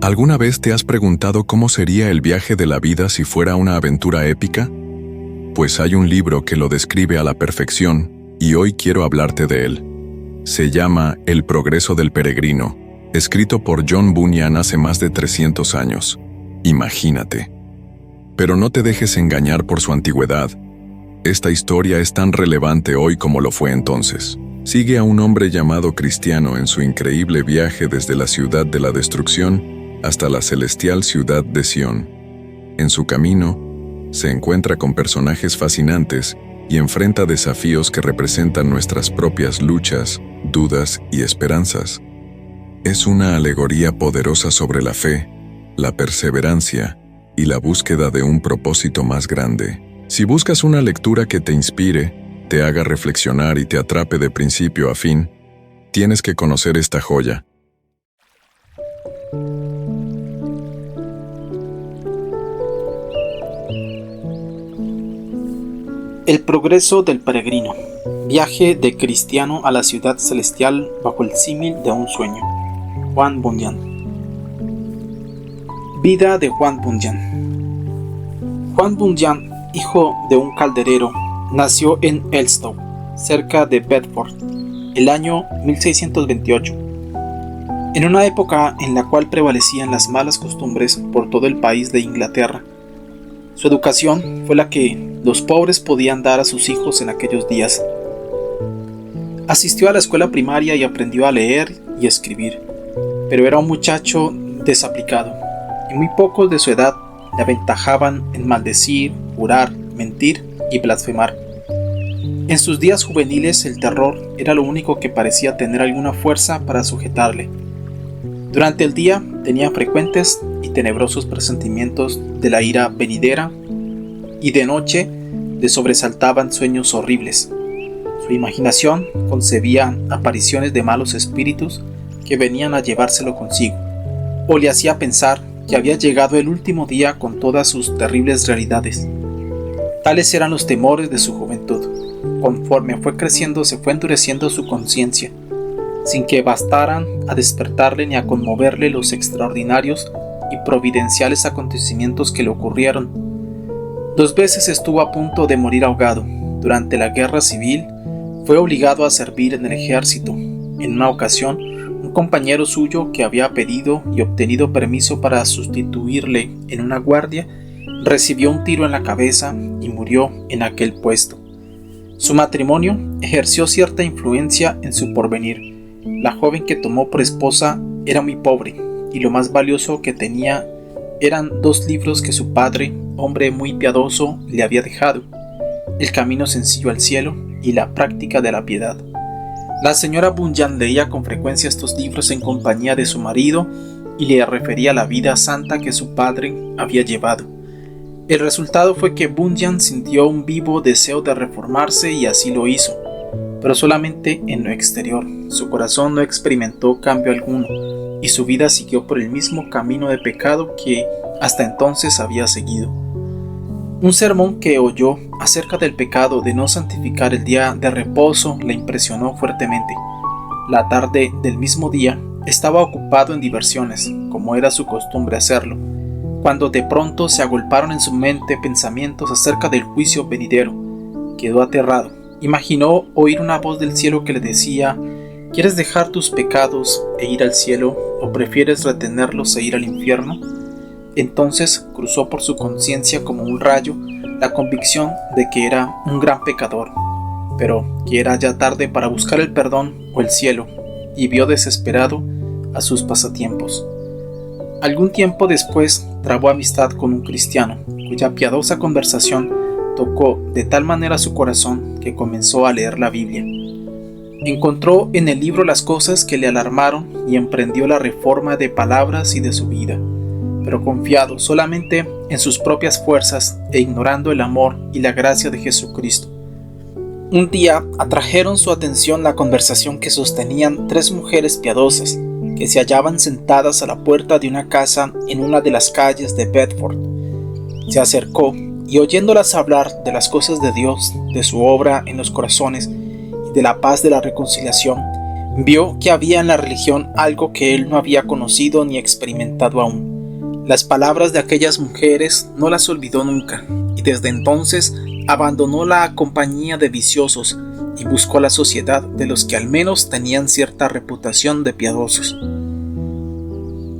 ¿Alguna vez te has preguntado cómo sería el viaje de la vida si fuera una aventura épica? Pues hay un libro que lo describe a la perfección, y hoy quiero hablarte de él. Se llama El progreso del peregrino, escrito por John Bunyan hace más de 300 años. Imagínate. Pero no te dejes engañar por su antigüedad. Esta historia es tan relevante hoy como lo fue entonces. Sigue a un hombre llamado Cristiano en su increíble viaje desde la ciudad de la destrucción hasta la celestial ciudad de Sión. En su camino, se encuentra con personajes fascinantes y enfrenta desafíos que representan nuestras propias luchas, dudas y esperanzas. Es una alegoría poderosa sobre la fe, la perseverancia y la búsqueda de un propósito más grande. Si buscas una lectura que te inspire, te haga reflexionar y te atrape de principio a fin, tienes que conocer esta joya. El progreso del peregrino. Viaje de Cristiano a la ciudad celestial bajo el símil de un sueño. Juan Bunyan. Vida de Juan Bunyan. Juan Bunyan, hijo de un calderero, nació en Elstow, cerca de Bedford, el año 1628. En una época en la cual prevalecían las malas costumbres por todo el país de Inglaterra. Su educación fue la que los pobres podían dar a sus hijos en aquellos días. Asistió a la escuela primaria y aprendió a leer y escribir, pero era un muchacho desaplicado, y muy pocos de su edad le aventajaban en maldecir, jurar, mentir y blasfemar. En sus días juveniles el terror era lo único que parecía tener alguna fuerza para sujetarle. Durante el día tenía frecuentes y tenebrosos presentimientos de la ira venidera, y de noche le sobresaltaban sueños horribles. Su imaginación concebía apariciones de malos espíritus que venían a llevárselo consigo, o le hacía pensar que había llegado el último día con todas sus terribles realidades. Tales eran los temores de su juventud. Conforme fue creciendo, se fue endureciendo su conciencia, sin que bastaran a despertarle ni a conmoverle los extraordinarios y providenciales acontecimientos que le ocurrieron. 2 veces estuvo a punto de morir ahogado. Durante la guerra civil fue obligado a servir en el ejército. En una ocasión, un compañero suyo que había pedido y obtenido permiso para sustituirle en una guardia, recibió un tiro en la cabeza y murió en aquel puesto. Su matrimonio ejerció cierta influencia en su porvenir. La joven que tomó por esposa era muy pobre, y lo más valioso que tenía eran 2 libros que su padre, hombre muy piadoso, le había dejado: El camino sencillo al cielo y La práctica de la piedad. La señora Bunyan leía con frecuencia estos libros en compañía de su marido y le refería la vida santa que su padre había llevado. El resultado fue que Bunyan sintió un vivo deseo de reformarse y así lo hizo, pero solamente en lo exterior. Su corazón no experimentó cambio alguno y su vida siguió por el mismo camino de pecado que hasta entonces había seguido. Un sermón que oyó acerca del pecado de no santificar el día de reposo le impresionó fuertemente. La tarde del mismo día estaba ocupado en diversiones, como era su costumbre hacerlo, cuando de pronto se agolparon en su mente pensamientos acerca del juicio venidero. Quedó aterrado. Imaginó oír una voz del cielo que le decía: ¿quieres dejar tus pecados e ir al cielo, o prefieres retenerlos e ir al infierno? Entonces cruzó por su conciencia como un rayo la convicción de que era un gran pecador, pero que era ya tarde para buscar el perdón o el cielo, y vio desesperado a sus pasatiempos. Algún tiempo después trabó amistad con un cristiano, cuya piadosa conversación tocó de tal manera su corazón que comenzó a leer la Biblia. Encontró en el libro las cosas que le alarmaron y emprendió la reforma de palabras y de su vida, pero confiado solamente en sus propias fuerzas e ignorando el amor y la gracia de Jesucristo. Un día atrajeron su atención la conversación que sostenían 3 mujeres piadosas que se hallaban sentadas a la puerta de una casa en una de las calles de Bedford. Se acercó y, oyéndolas hablar de las cosas de Dios, de su obra en los corazones y de la paz de la reconciliación, Vio que había en la religión algo que él no había conocido ni experimentado aún. Las palabras de aquellas mujeres no las olvidó nunca, y desde entonces abandonó la compañía de viciosos y buscó la sociedad de los que al menos tenían cierta reputación de piadosos.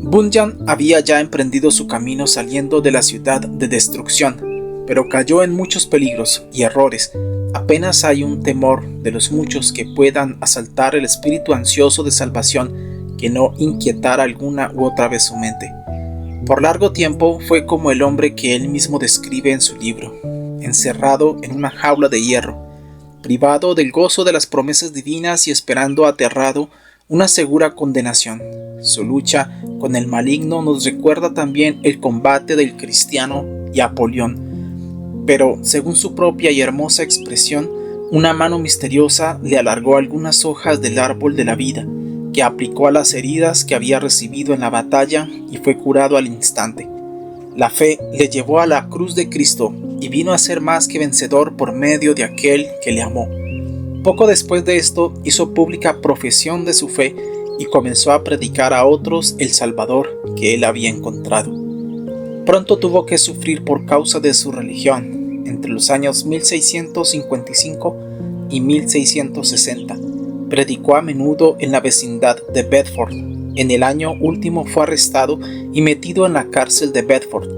Bunyan había ya emprendido su camino saliendo de la ciudad de destrucción, pero cayó en muchos peligros y errores. Apenas hay un temor de los muchos que puedan asaltar el espíritu ansioso de salvación que no inquietara alguna u otra vez su mente. Por largo tiempo fue como el hombre que él mismo describe en su libro, encerrado en una jaula de hierro, privado del gozo de las promesas divinas y esperando aterrado una segura condenación. Su lucha con el maligno nos recuerda también el combate del cristiano y Apolión, pero según su propia y hermosa expresión, una mano misteriosa le alargó algunas hojas del árbol de la vida, que aplicó a las heridas que había recibido en la batalla y fue curado al instante. La fe le llevó a la cruz de Cristo y vino a ser más que vencedor por medio de aquel que le amó. Poco después de esto hizo pública profesión de su fe y comenzó a predicar a otros el Salvador que él había encontrado. Pronto tuvo que sufrir por causa de su religión, entre los años 1655 y 1660. Predicó a menudo en la vecindad de Bedford. En el año último fue arrestado y metido en la cárcel de Bedford,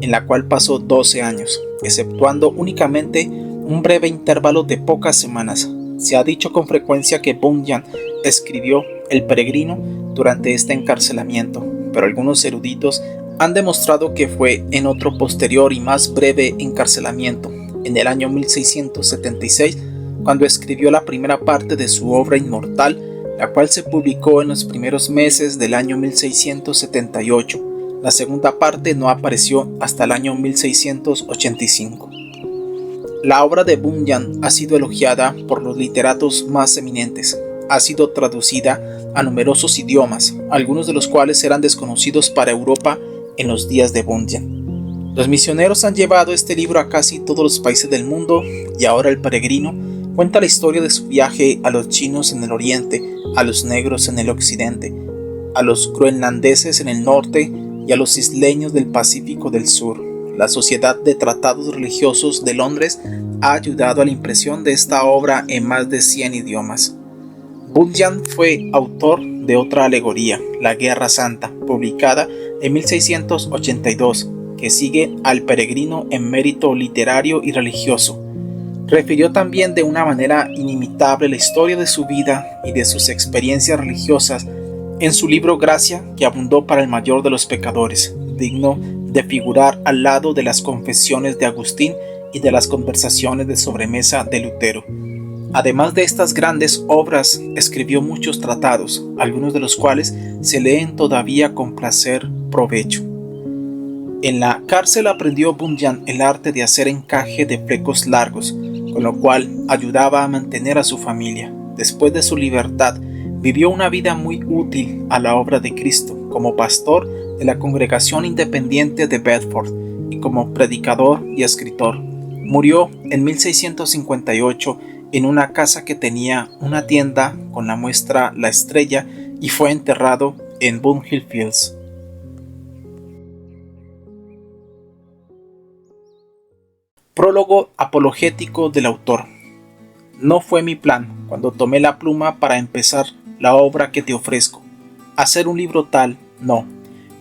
en la cual pasó 12 años, exceptuando únicamente un breve intervalo de pocas semanas. Se ha dicho con frecuencia que Bunyan escribió El Peregrino durante este encarcelamiento, pero algunos eruditos han demostrado que fue en otro posterior y más breve encarcelamiento, en el año 1676, cuando escribió la primera parte de su obra inmortal, la cual se publicó en los primeros meses del año 1678. La segunda parte no apareció hasta el año 1685. La obra de Bunyan ha sido elogiada por los literatos más eminentes. Ha sido traducida a numerosos idiomas, algunos de los cuales eran desconocidos para Europa en los días de Bunyan. Los misioneros han llevado este libro a casi todos los países del mundo y ahora El Peregrino cuenta la historia de su viaje a los chinos en el oriente, a los negros en el occidente, a los groenlandeses en el norte y a los isleños del Pacífico del sur. La Sociedad de Tratados Religiosos de Londres ha ayudado a la impresión de esta obra en más de 100 idiomas. Bunyan fue autor de otra alegoría, La Guerra Santa, publicada en 1682, que sigue al Peregrino en mérito literario y religioso. Refirió también de una manera inimitable la historia de su vida y de sus experiencias religiosas en su libro Gracia, que abundó para el mayor de los pecadores, digno de figurar al lado de las confesiones de Agustín y de las conversaciones de sobremesa de Lutero. Además de estas grandes obras, escribió muchos tratados, algunos de los cuales se leen todavía con placer provecho. En la cárcel aprendió Bunyan el arte de hacer encaje de flecos largos, con lo cual ayudaba a mantener a su familia. Después de su libertad, vivió una vida muy útil a la obra de Cristo, como pastor de la Congregación Independiente de Bedford y como predicador y escritor. Murió en 1658 en una casa que tenía una tienda con la muestra La Estrella y fue enterrado en Bunhill Fields. Prólogo apologético del autor. No fue mi plan, cuando tomé la pluma para empezar la obra que te ofrezco, hacer un libro tal, no.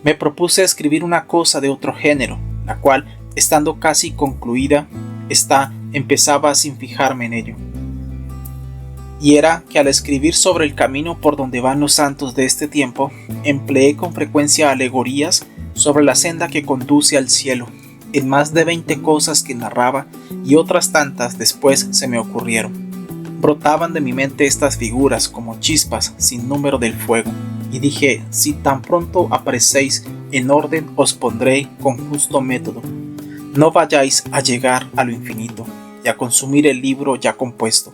Me propuse escribir una cosa de otro género, la cual, estando casi concluida, empezaba sin fijarme en ello. Y era que al escribir sobre el camino por donde van los santos de este tiempo, empleé con frecuencia alegorías sobre la senda que conduce al cielo, en más de 20 cosas que narraba y otras tantas después se me ocurrieron. Brotaban de mi mente estas figuras como chispas sin número del fuego, y dije, si tan pronto aparecéis, en orden os pondré con justo método. No vayáis a llegar a lo infinito y a consumir el libro ya compuesto.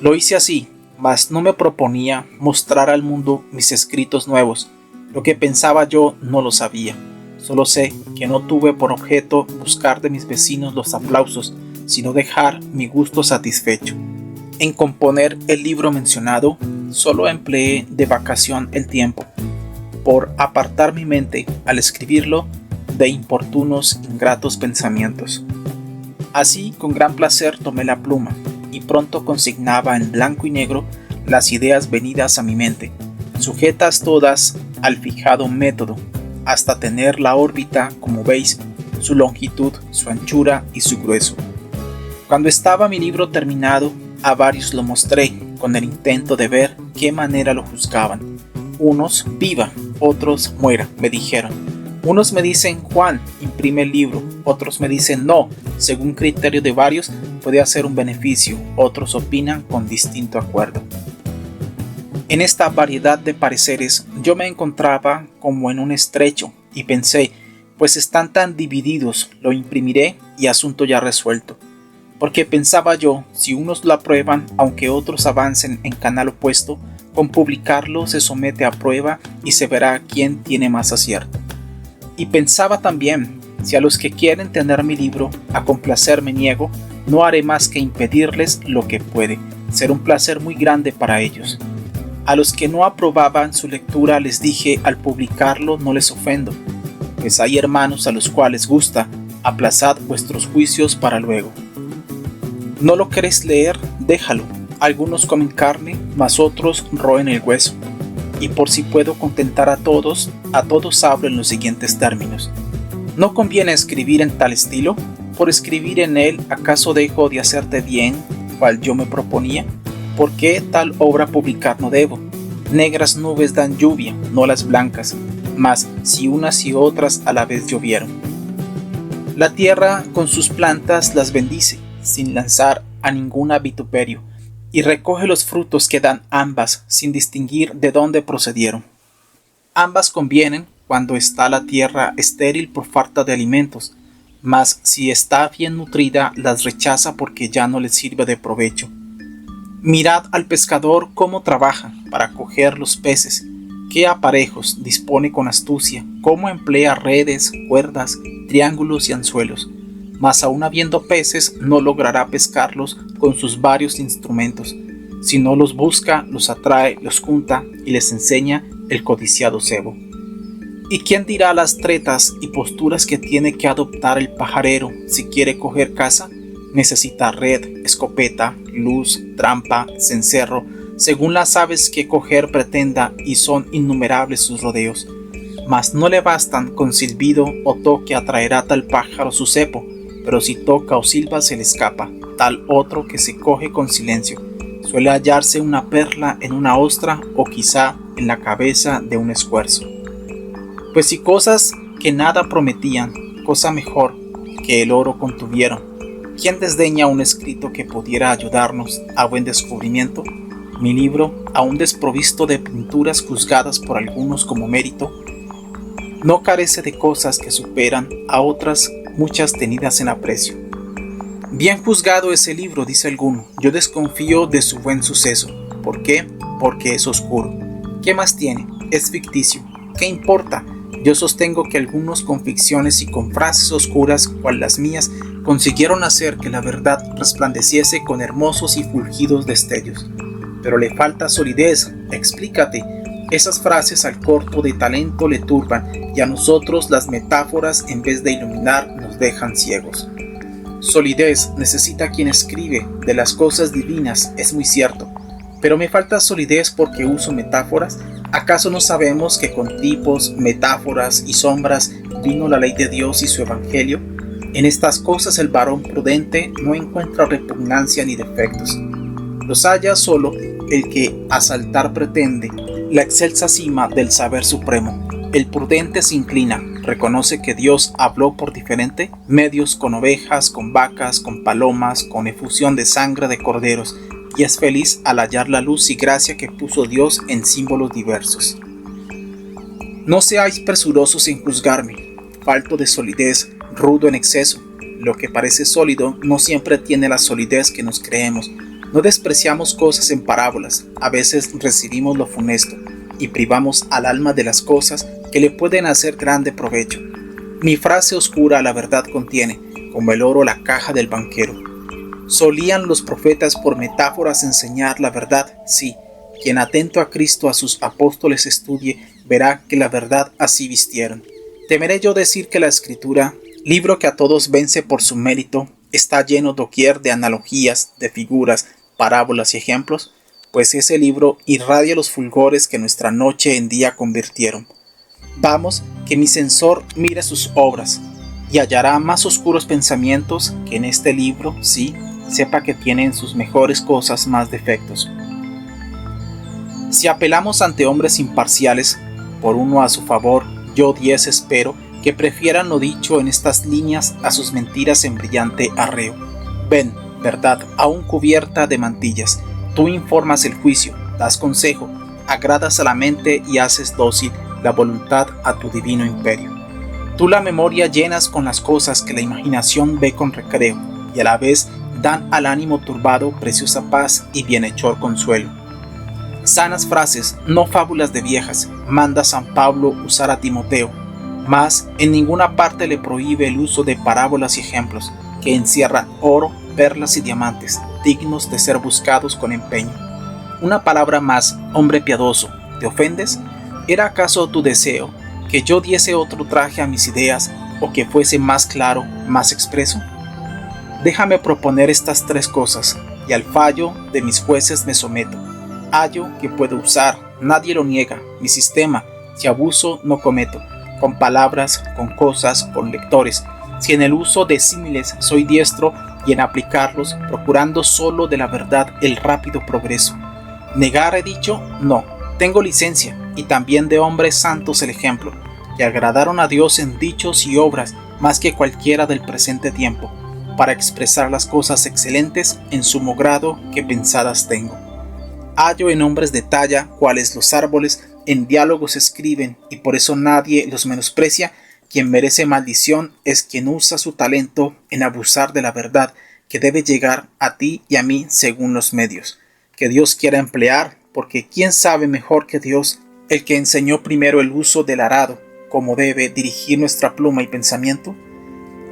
Lo hice así, mas no me proponía mostrar al mundo mis escritos nuevos. Lo que pensaba yo no lo sabía. Solo sé que no tuve por objeto buscar de mis vecinos los aplausos, sino dejar mi gusto satisfecho. En componer el libro mencionado, solo empleé de vacación el tiempo, por apartar mi mente al escribirlo de importunos, ingratos pensamientos. Así, con gran placer tomé la pluma, y pronto consignaba en blanco y negro las ideas venidas a mi mente, sujetas todas al fijado método, hasta tener la órbita, como veis, su longitud, su anchura y su grueso. Cuando estaba mi libro terminado, a varios lo mostré, con el intento de ver qué manera lo juzgaban. Unos, viva, otros, muera, me dijeron. Unos me dicen, Juan, imprime el libro. Otros me dicen, no, según criterio de varios, puede hacer un beneficio. Otros opinan con distinto acuerdo. En esta variedad de pareceres, yo me encontraba como en un estrecho, y pensé, pues están tan divididos, lo imprimiré y asunto ya resuelto. Porque pensaba yo, si unos lo aprueban, aunque otros avancen en canal opuesto, con publicarlo se somete a prueba y se verá quién tiene más acierto. Y pensaba también, si a los que quieren tener mi libro, a complacer me niego, no haré más que impedirles lo que puede, ser un placer muy grande para ellos. A los que no aprobaban su lectura les dije, al publicarlo no les ofendo, pues hay hermanos a los cuales gusta, aplazad vuestros juicios para luego. ¿No lo queréis leer? Déjalo. Algunos comen carne, mas otros roen el hueso. Y por si puedo contentar a todos hablo en los siguientes términos. ¿No conviene escribir en tal estilo? ¿Por escribir en él acaso dejo de hacerte bien, cual yo me proponía? ¿Por qué tal obra publicar no debo? Negras nubes dan lluvia, no las blancas, mas si unas y otras a la vez llovieron. La tierra con sus plantas las bendice, sin lanzar a ninguna vituperio, y recoge los frutos que dan ambas, sin distinguir de dónde procedieron. Ambas convienen cuando está la tierra estéril por falta de alimentos, mas si está bien nutrida las rechaza porque ya no les sirve de provecho. Mirad al pescador cómo trabaja para coger los peces, qué aparejos dispone con astucia, cómo emplea redes, cuerdas, triángulos y anzuelos. Mas aun habiendo peces, no logrará pescarlos con sus varios instrumentos. Si no los busca, los atrae, los junta y les enseña el codiciado cebo. ¿Y quién dirá las tretas y posturas que tiene que adoptar el pajarero si quiere coger caza? Necesita red, escopeta, luz, trampa, cencerro, según las aves que coger pretenda, y son innumerables sus rodeos. Mas no le bastan con silbido o toque atraerá tal pájaro su cepo, pero si toca o silba se le escapa, tal otro que se coge con silencio. Suele hallarse una perla en una ostra o quizá en la cabeza de un esfuerzo. Pues si cosas que nada prometían, cosa mejor que el oro contuvieron, ¿quién desdeña un escrito que pudiera ayudarnos a buen descubrimiento? Mi libro, aún desprovisto de pinturas juzgadas por algunos como mérito, no carece de cosas que superan a otras muchas tenidas en aprecio. Bien juzgado ese libro, dice alguno, yo desconfío de su buen suceso. ¿Por qué? Porque es oscuro. ¿Qué más tiene? Es ficticio. ¿Qué importa? Yo sostengo que algunos con ficciones y con frases oscuras, cual las mías, consiguieron hacer que la verdad resplandeciese con hermosos y fulgidos destellos. Pero le falta solidez, explícate. Esas frases al corto de talento le turban, y a nosotros las metáforas en vez de iluminar nos dejan ciegos. Solidez necesita quien escribe de las cosas divinas, es muy cierto, pero me falta solidez porque uso metáforas. ¿Acaso no sabemos que con tipos, metáforas y sombras vino la ley de Dios y su evangelio? En estas cosas el varón prudente no encuentra repugnancia ni defectos. Los halla solo el que asaltar pretende la excelsa cima del saber supremo. El prudente se inclina, reconoce que Dios habló por diferentes medios, con ovejas, con vacas, con palomas, con efusión de sangre de corderos, y es feliz al hallar la luz y gracia que puso Dios en símbolos diversos. No seáis presurosos en juzgarme, falto de solidez, rudo en exceso. Lo que parece sólido no siempre tiene la solidez que nos creemos. No despreciamos cosas en parábolas, a veces recibimos lo funesto y privamos al alma de las cosas que le pueden hacer grande provecho. Mi frase oscura la verdad contiene, como el oro la caja del banquero. Solían los profetas por metáforas enseñar la verdad, sí, Quien atento a Cristo a sus apóstoles estudie, verá que la verdad así vistieron. Temeré yo decir que la Escritura, libro que a todos vence por su mérito, está lleno doquier de analogías, de figuras, parábolas y ejemplos, pues ese libro irradia los fulgores que nuestra noche en día convirtieron. Vamos, que mi censor mire sus obras, y hallará más oscuros pensamientos que en este libro, sí, sepa que tiene en sus mejores cosas más defectos. Si apelamos ante hombres imparciales, por uno a su favor, yo 10 espero que prefieran lo dicho en estas líneas a sus mentiras en brillante arreo. Ven, verdad, aún cubierta de mantillas, tú informas el juicio, das consejo, agradas a la mente y haces dócil la voluntad a tu divino imperio. Tú la memoria llenas con las cosas que la imaginación ve con recreo, y a la vez dan al ánimo turbado preciosa paz y bienhechor consuelo. Sanas frases, no fábulas de viejas, manda San Pablo usar a Timoteo, mas en ninguna parte le prohíbe el uso de parábolas y ejemplos, que encierran oro, perlas y diamantes, dignos de ser buscados con empeño. Una palabra más, hombre piadoso, ¿te ofendes? ¿Era acaso tu deseo que yo diese otro traje a mis ideas o que fuese más claro, más expreso? Déjame proponer estas 3 cosas, y al fallo de mis jueces me someto. Hallo que puedo usar, nadie lo niega, mi sistema, si abuso no cometo, con palabras, con cosas, con lectores, si en el uso de símiles soy diestro y en aplicarlos, procurando solo de la verdad el rápido progreso. Negar he dicho, no, tengo licencia, y también de hombres santos el ejemplo, que agradaron a Dios en dichos y obras más que cualquiera del presente tiempo, para expresar las cosas excelentes en sumo grado que pensadas tengo. Hallo en hombres de talla, cuales los árboles en diálogos escriben, y por eso nadie los menosprecia. Quien merece maldición es quien usa su talento en abusar de la verdad, que debe llegar a ti y a mí según los medios que Dios quiera emplear, porque ¿quién sabe mejor que Dios, el que enseñó primero el uso del arado, cómo debe dirigir nuestra pluma y pensamiento?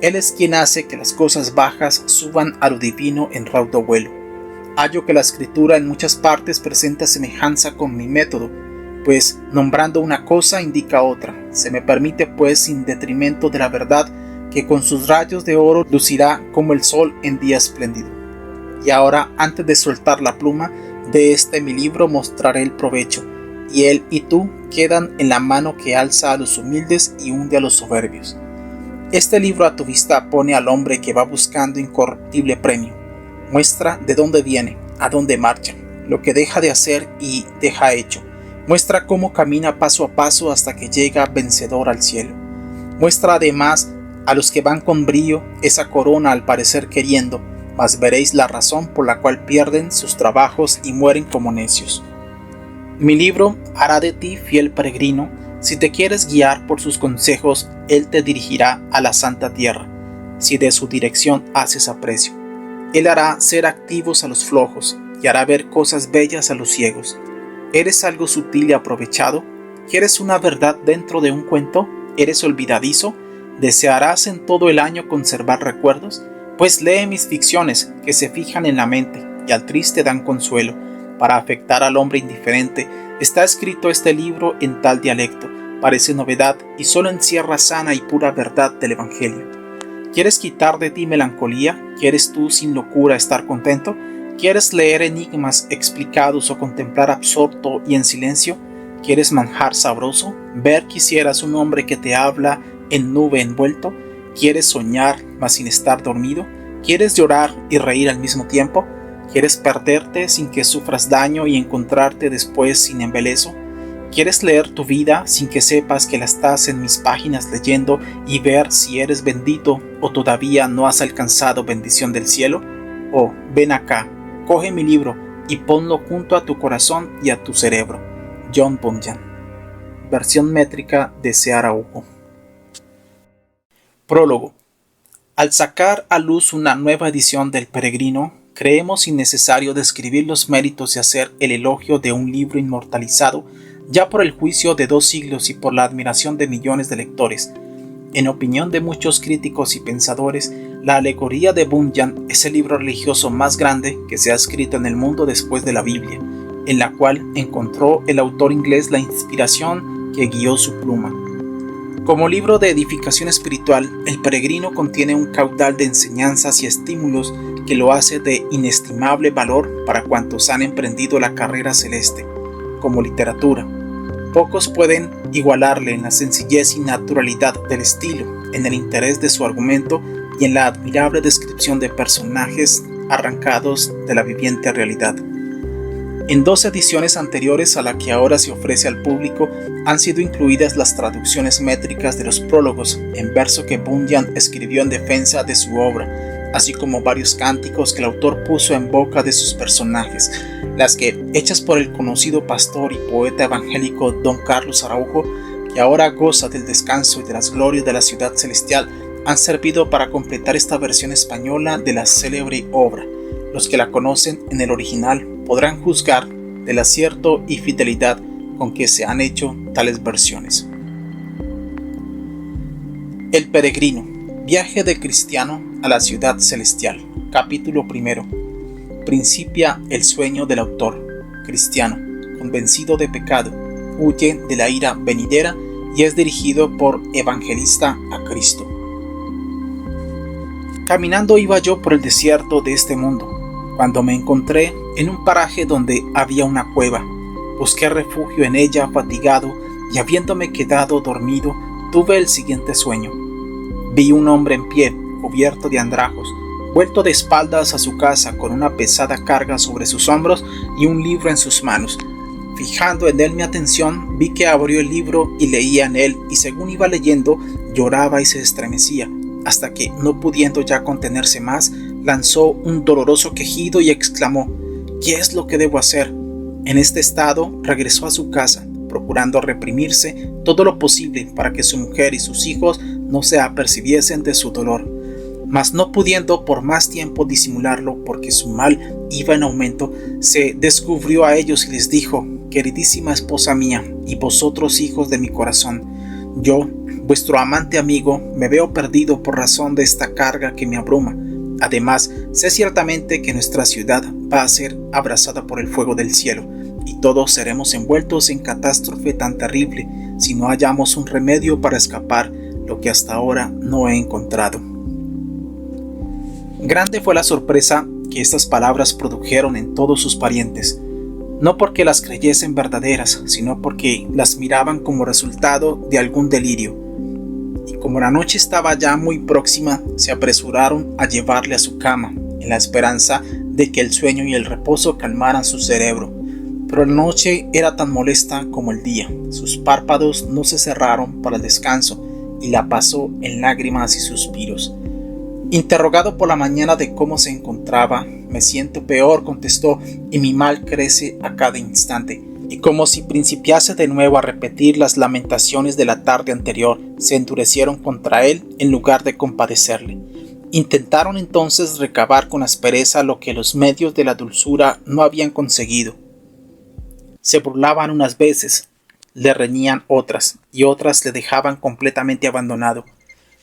Él es quien hace que las cosas bajas suban a lo divino en raudo vuelo. Hallo que la Escritura en muchas partes presenta semejanza con mi método, pues nombrando una cosa indica otra. Se me permite pues sin detrimento de la verdad que con sus rayos de oro lucirá como el sol en día espléndido. Y ahora, antes de soltar la pluma, de este mi libro mostraré el provecho, y él y tú quedan en la mano que alza a los humildes y hunde a los soberbios. Este libro a tu vista pone al hombre que va buscando incorruptible premio. Muestra de dónde viene, a dónde marcha, lo que deja de hacer y deja hecho. Muestra cómo camina paso a paso hasta que llega vencedor al cielo. Muestra además a los que van con brío esa corona al parecer queriendo, mas veréis la razón por la cual pierden sus trabajos y mueren como necios. Mi libro hará de ti fiel peregrino. Si te quieres guiar por sus consejos, él te dirigirá a la santa tierra, si de su dirección haces aprecio. Él hará ser activos a los flojos y hará ver cosas bellas a los ciegos. ¿Eres algo sutil y aprovechado? ¿Quieres una verdad dentro de un cuento? ¿Eres olvidadizo? ¿Desearás en todo el año conservar recuerdos? Pues lee mis ficciones, que se fijan en la mente y al triste dan consuelo. Para afectar al hombre indiferente, está escrito este libro en tal dialecto. Parece novedad y solo encierra sana y pura verdad del Evangelio. ¿Quieres quitar de ti melancolía? ¿Quieres tú sin locura estar contento? ¿Quieres leer enigmas explicados o contemplar absorto y en silencio? ¿Quieres manjar sabroso? ¿Ver quisieras un hombre que te habla en nube envuelto? ¿Quieres soñar mas sin estar dormido? ¿Quieres llorar y reír al mismo tiempo? ¿Quieres perderte sin que sufras daño y encontrarte después sin embeleso? ¿Quieres leer tu vida sin que sepas que la estás en mis páginas leyendo y ver si eres bendito o todavía no has alcanzado bendición del cielo? Oh, ven acá, coge mi libro y ponlo junto a tu corazón y a tu cerebro. John Bunyan. Versión métrica de Seara Hugo. Prólogo. Al sacar a luz una nueva edición del Peregrino, creemos innecesario describir los méritos y hacer el elogio de un libro inmortalizado ya por el juicio de 2 siglos y por la admiración de millones de lectores. En opinión de muchos críticos y pensadores, la alegoría de Bunyan es el libro religioso más grande que se ha escrito en el mundo después de la Biblia, en la cual encontró el autor inglés la inspiración que guió su pluma. Como libro de edificación espiritual, El Peregrino contiene un caudal de enseñanzas y estímulos que lo hace de inestimable valor para cuantos han emprendido la carrera celeste. Como literatura, pocos pueden igualarle en la sencillez y naturalidad del estilo, en el interés de su argumento y en la admirable descripción de personajes arrancados de la viviente realidad. En 2 ediciones anteriores a la que ahora se ofrece al público han sido incluidas las traducciones métricas de los prólogos en verso que Bunyan escribió en defensa de su obra, así como varios cánticos que el autor puso en boca de sus personajes, las que, hechas por el conocido pastor y poeta evangélico Don Carlos Araujo, que ahora goza del descanso y de las glorias de la ciudad celestial, han servido para completar esta versión española de la célebre obra. Los que la conocen en el original podrán juzgar del acierto y fidelidad con que se han hecho tales versiones. El Peregrino, viaje de Cristiano a la ciudad celestial. Capítulo 1. Principia el sueño del autor. Cristiano, convencido de pecado, huye de la ira venidera y es dirigido por evangelista a Cristo. Caminando iba yo por el desierto de este mundo, cuando me encontré en un paraje donde había una cueva. Busqué refugio en ella fatigado y habiéndome quedado dormido, tuve el siguiente sueño. Vi un hombre en pie, cubierto de andrajos, vuelto de espaldas a su casa con una pesada carga sobre sus hombros y un libro en sus manos. Fijando en él mi atención, vi que abrió el libro y leía en él, y según iba leyendo, lloraba y se estremecía, hasta que, no pudiendo ya contenerse más, lanzó un doloroso quejido y exclamó: ¿qué es lo que debo hacer? En este estado regresó a su casa, procurando reprimirse todo lo posible para que su mujer y sus hijos no se apercibiesen de su dolor. Mas no pudiendo por más tiempo disimularlo, porque su mal iba en aumento, se descubrió a ellos y les dijo: queridísima esposa mía, y vosotros hijos de mi corazón, yo, vuestro amante amigo, me veo perdido por razón de esta carga que me abruma. Además, sé ciertamente que nuestra ciudad va a ser abrasada por el fuego del cielo, y todos seremos envueltos en catástrofe tan terrible si no hallamos un remedio para escapar, lo que hasta ahora no he encontrado. Grande fue la sorpresa que estas palabras produjeron en todos sus parientes, no porque las creyesen verdaderas, sino porque las miraban como resultado de algún delirio. Y como la noche estaba ya muy próxima, se apresuraron a llevarle a su cama, en la esperanza de que el sueño y el reposo calmaran su cerebro. Pero la noche era tan molesta como el día. Sus párpados no se cerraron para el descanso, y la pasó en lágrimas y suspiros. Interrogado por la mañana de cómo se encontraba, me siento peor, contestó, y mi mal crece a cada instante. Y como si principiase de nuevo a repetir las lamentaciones de la tarde anterior, se endurecieron contra él en lugar de compadecerle. Intentaron entonces recabar con aspereza lo que los medios de la dulzura no habían conseguido. Se burlaban unas veces, le reñían otras, y otras le dejaban completamente abandonado.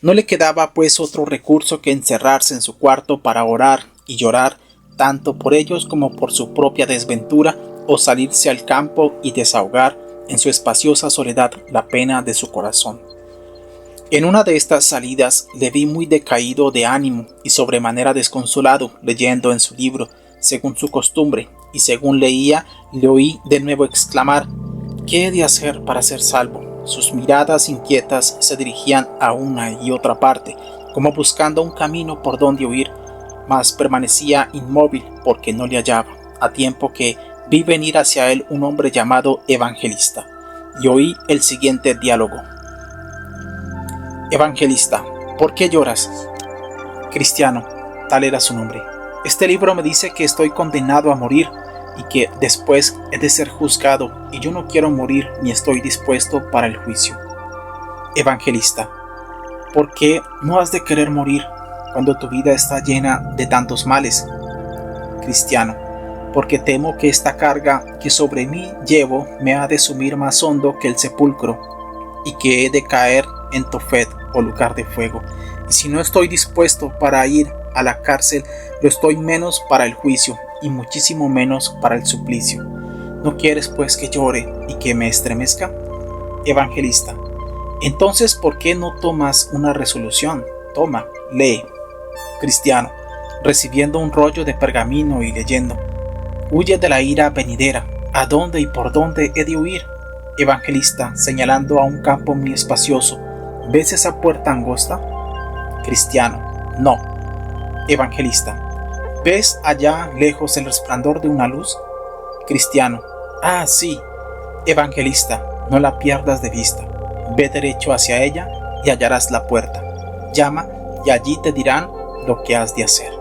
No le quedaba pues otro recurso que encerrarse en su cuarto para orar y llorar, tanto por ellos como por su propia desventura, o salirse al campo y desahogar en su espaciosa soledad la pena de su corazón. En una de estas salidas le vi muy decaído de ánimo y sobremanera desconsolado, leyendo en su libro, según su costumbre, y según leía, le oí de nuevo exclamar: ¿qué he de hacer para ser salvo? Sus miradas inquietas se dirigían a una y otra parte, como buscando un camino por donde huir, mas permanecía inmóvil porque no le hallaba, a tiempo que vi venir hacia él un hombre llamado Evangelista, y oí el siguiente diálogo: Evangelista, ¿por qué lloras? Cristiano, tal era su nombre. Este libro me dice que estoy condenado a morir y que después he de ser juzgado, y yo no quiero morir ni estoy dispuesto para el juicio. Evangelista, ¿por qué no has de querer morir cuando tu vida está llena de tantos males? Cristiano, porque temo que esta carga que sobre mí llevo me ha de sumir más hondo que el sepulcro, y que he de caer en Tofet o lugar de fuego, y si no estoy dispuesto para ir a la cárcel, lo estoy menos para el juicio, y muchísimo menos para el suplicio. ¿No quieres pues que llore y que me estremezca? Evangelista. Entonces, ¿por qué no tomas una resolución? Toma, lee. Cristiano, recibiendo un rollo de pergamino y leyendo. Huye de la ira venidera. ¿A dónde y por dónde he de huir? Evangelista, señalando a un campo muy espacioso. ¿Ves esa puerta angosta? Cristiano, no. Evangelista, ¿ves allá lejos el resplandor de una luz? Cristiano, ah, sí. Evangelista, no la pierdas de vista. Ve derecho hacia ella y hallarás la puerta. Llama y allí te dirán lo que has de hacer.